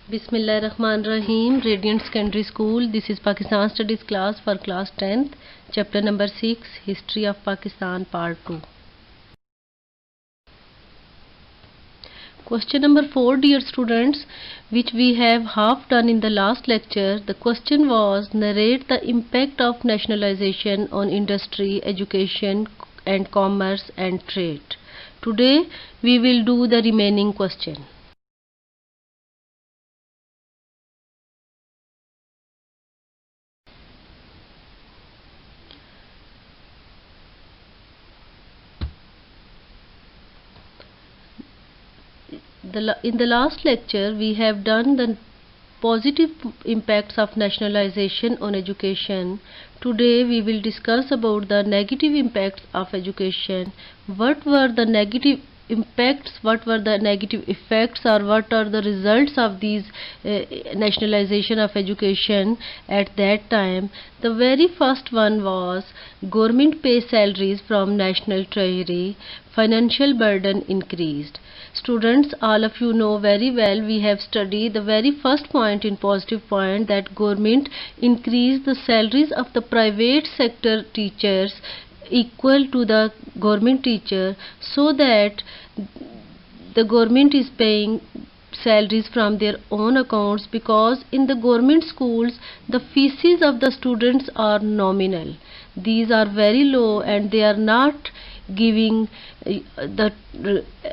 Bismillahirrahmanirrahim. Radiant Secondary School. This is Pakistan Studies class for class 10th. Chapter number 6, History of Pakistan, Part 2. Question number 4, dear students, which we have half done in the last lecture. The question was, narrate the impact of nationalization on industry, education and commerce and trade. Today we will do the remaining question. In the last lecture we have done the positive impacts of nationalization on education. Today we will discuss about the negative impacts of education. What were the negative impacts, what were the negative effects, or what are the results of these nationalization of education at that time. The very first one was government pay salaries from national treasury, financial burden increased. Students, all of you know very well, we have studied the very first point in positive point, that government increased the salaries of the private sector teachers equal to the government teacher, so that the government is paying salaries from their own accounts, because in the government schools the fees of the students are nominal. These are very low and they are not giving the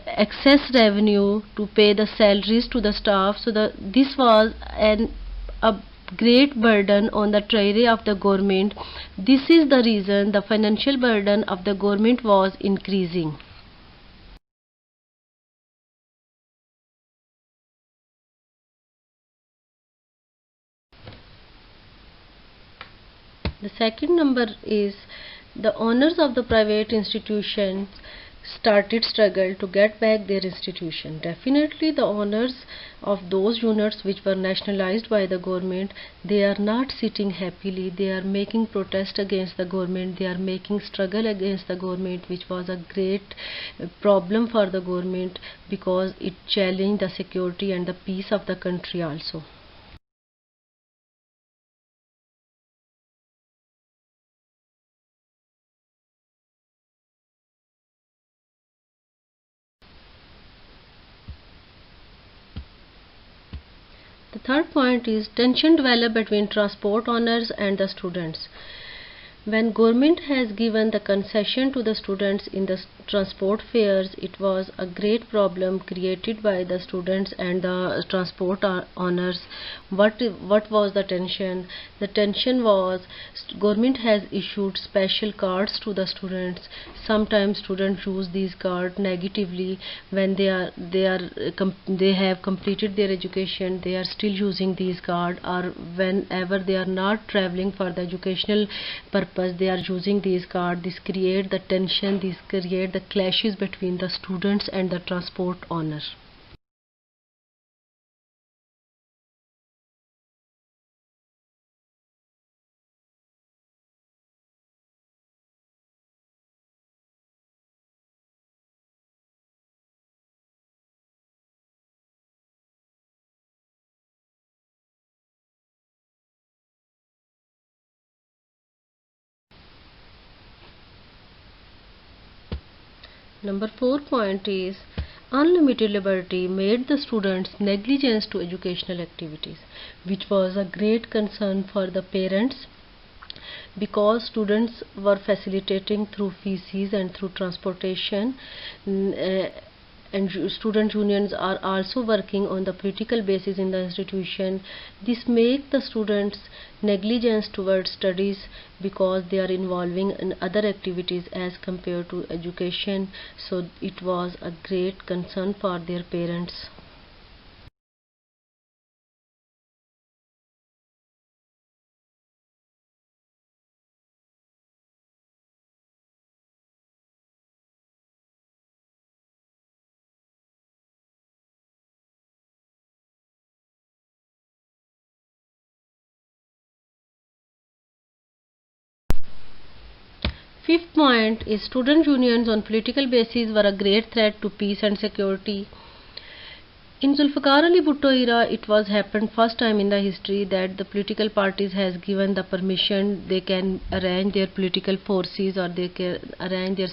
excess revenue to pay the salaries to the staff. So this was a great burden on the treasury of the government. This is the reason the financial burden of the government was increasing. The second number is the owners of the private institutions started struggle to get back their institution. Definitely the owners of those units which were nationalized by the government, they are not sitting happily. They are making protest against the government. They are making struggle against the government, which was a great problem for the government because it challenged the security and the peace of the country also. The third point is tension developed between transport owners and the students. When government has given the concession to the students in the transport fares, it was a great problem created by the students and the transport owners. What was the tension? The tension was government has issued special cards to the students. Sometimes students use these cards negatively. When they have completed their education, they are still using these cards, or whenever they are not traveling for the educational purpose, they are using these cards. This create the tension, this create the clashes between the students and the transport owner. Number 4 point is unlimited liberty made the students negligent to educational activities, which was a great concern for the parents, because students were facilitating through fees and through transportation. And student unions are also working on the political basis in the institution. This makes the students negligence towards studies because they are involving in other activities as compared to education. So it was a great concern for their parents. Fifth point is student unions on political basis were a great threat to peace and security. In Zulfikar Ali Bhutto era, it was happened first time in the history that the political parties has given the permission. They can arrange their political forces, or they can arrange their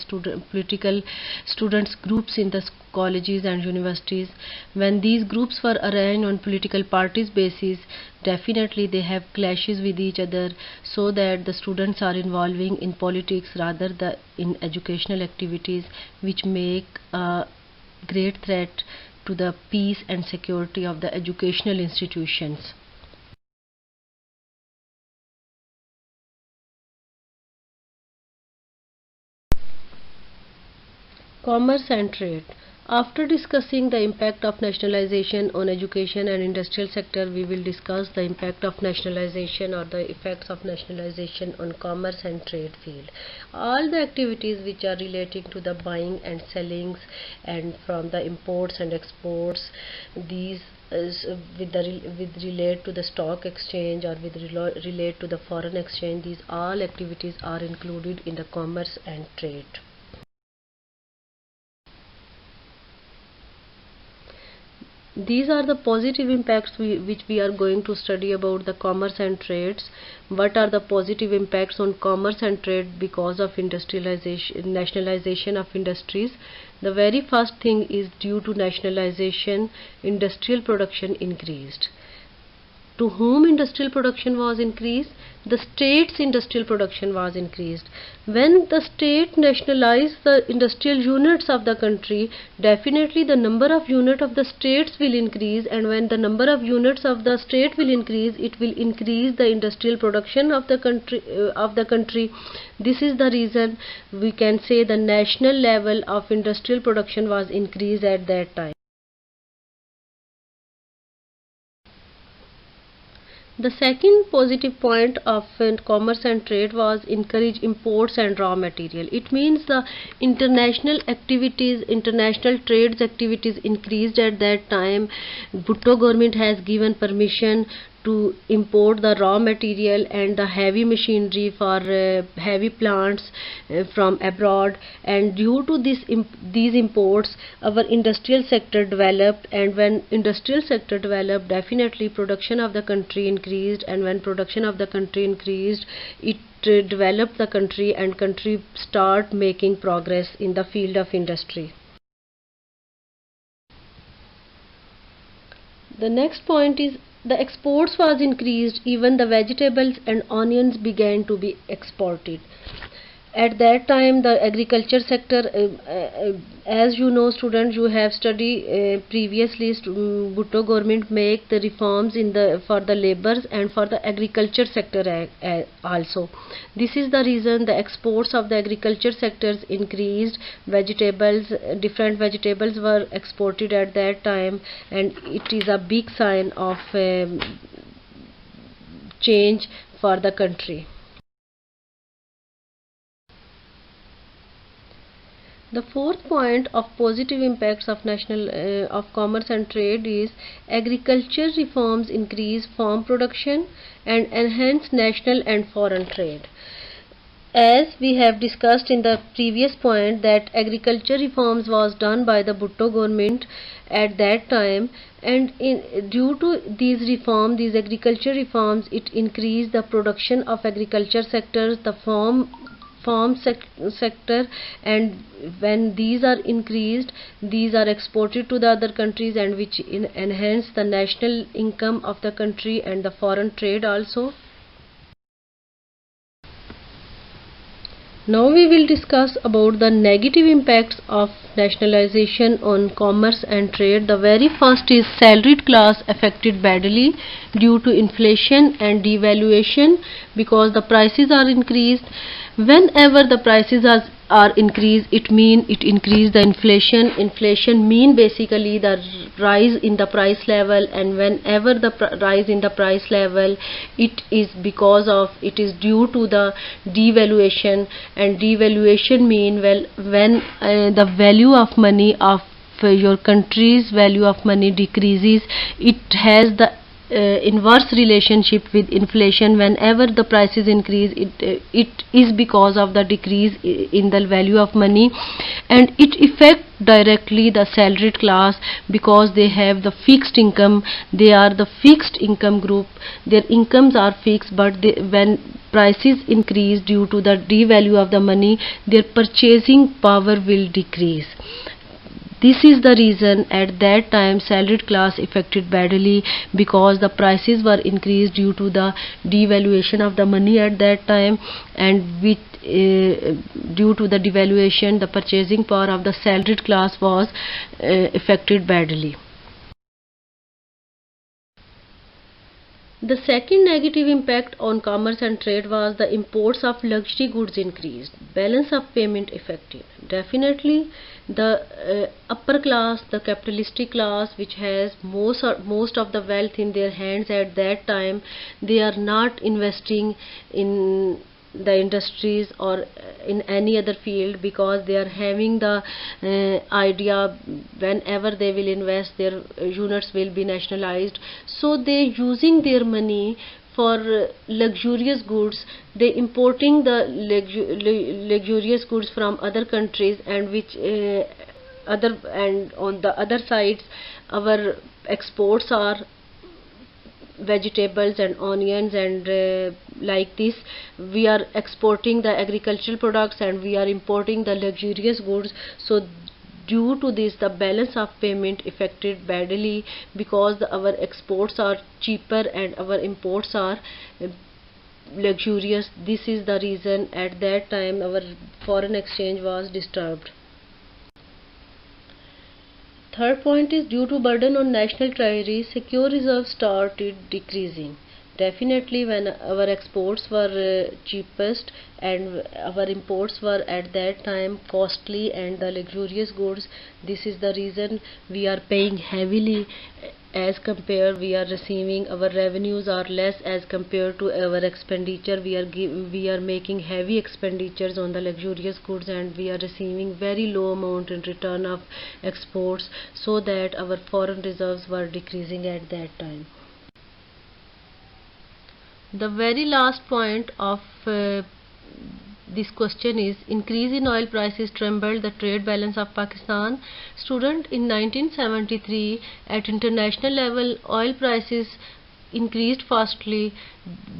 political students groups in the colleges and universities. When these groups were arranged on political parties basis, definitely they have clashes with each other, so that the students are involving in politics rather than in educational activities, which make a great threat to the peace and security of the educational institutions. Commerce and trade. After discussing the impact of nationalization on education and industrial sector, we will discuss the impact of nationalization or the effects of nationalization on commerce and trade field. All the activities which are relating to the buying and sellings and from the imports and exports, these is with relate to the stock exchange or with relate to the foreign exchange, these all activities are included in the commerce and trade. These are the positive impacts which we are going to study about the commerce and trades. What are the positive impacts on commerce and trade because of industrialization, nationalization of industries? The very first thing is, due to nationalization, industrial production increased. To whom industrial production was increased? The state's industrial production was increased. When the state nationalized the industrial units of the country, definitely the number of units of the states will increase, and when the number of units of the state will increase, it will increase the industrial production of the country. This is the reason we can say the national level of industrial production was increased at that time. The second positive point of commerce and trade was encourage imports and raw material. It means the international activities, international trades activities increased at that time. Bhutto government has given permission to import the raw material and the heavy machinery for heavy plants from abroad, and due to these imports, our industrial sector developed, and when industrial sector developed, definitely production of the country increased, and when production of the country increased, it developed the country, and country start making progress in the field of industry. The next point is the exports was increased, even the vegetables and onions began to be exported. At that time, the agriculture sector, as you know students, you have studied previously, Bhutto government make the reforms in the for the laborers and for the agriculture sector also. This is the reason the exports of the agriculture sectors increased. Vegetables, different vegetables were exported at that time, and it is a big sign of change for the country. The fourth point of positive impacts of commerce and trade is agriculture reforms increase farm production and enhance national and foreign trade. As we have discussed in the previous point that agriculture reforms was done by the Bhutto government at that time, and due to these reforms, these agriculture reforms, it increased the production of agriculture sectors, the farm sector, and when these are increased, these are exported to the other countries, and which enhance the national income of the country and the foreign trade also. Now we will discuss about the negative impacts of nationalization on commerce and trade. The very first is salaried class affected badly due to inflation and devaluation, because the prices are increased. Whenever the prices are increased, it mean it increase the inflation. Inflation mean basically the rise in the price level, and whenever the rise in the price level, it is due to the devaluation, and devaluation mean when the value of money of your country's value of money decreases, it has the inverse relationship with inflation. Whenever the prices increase, it is because of the decrease in the value of money, and it affects directly the salaried class because they have the fixed income. They are the fixed income group. Their incomes are fixed, but when prices increase due to the devalue of the money, their purchasing power will decrease. This is the reason at that time salaried class affected badly, because the prices were increased due to the devaluation of the money at that time, and with due to the devaluation the purchasing power of the salaried class was affected badly. The second negative impact on commerce and trade was the imports of luxury goods increased. Balance of payment affected. Definitely, the upper class, the capitalistic class, which has most of the wealth in their hands at that time, they are not investing in the industries or in any other field, because they are having the idea whenever they will invest, their units will be nationalized. So they using their money for luxurious goods. They importing the luxurious goods from other countries, and which and on the other sides our exports are vegetables and onions, and like this we are exporting the agricultural products and we are importing the luxurious goods. So due to this the balance of payment affected badly, because our exports are cheaper and our imports are luxurious. This is the reason at that time our foreign exchange was disturbed. Third point is, due to burden on national treasury, secure reserves started decreasing. Definitely, when our exports were cheapest and our imports were at that time costly and the luxurious goods, this is the reason we are paying heavily as compared. We are receiving, our revenues are less as compared to our expenditure. We are making heavy expenditures on the luxurious goods, and we are receiving very low amount in return of exports, so that our foreign reserves were decreasing at that time. The very last point of this question is, increase in oil prices trembled the trade balance of Pakistan. Student, in 1973 at international level oil prices increased fastly,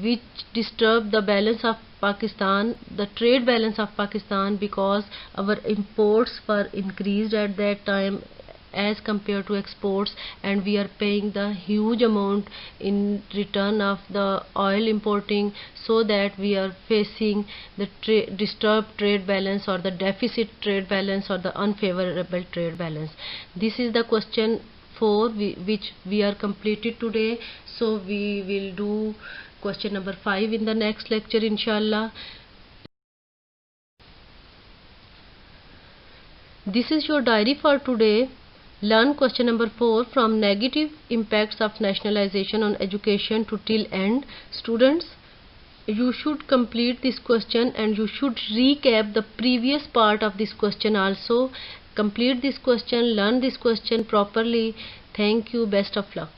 which disturbed the balance of Pakistan, the trade balance of Pakistan, because our imports were increased at that time as compared to exports, and we are paying the huge amount in return of the oil importing, so that we are facing the disturbed trade balance or the deficit trade balance or the unfavorable trade balance. This is the question 4 which we are completed today. So we will do question number 5 in the next lecture, inshallah. This is your diary for today. Learn question number 4 from negative impacts of nationalization on education to till end. Students, you should complete this question and you should recap the previous part of this question also. Complete this question, learn this question properly. Thank you. Best of luck.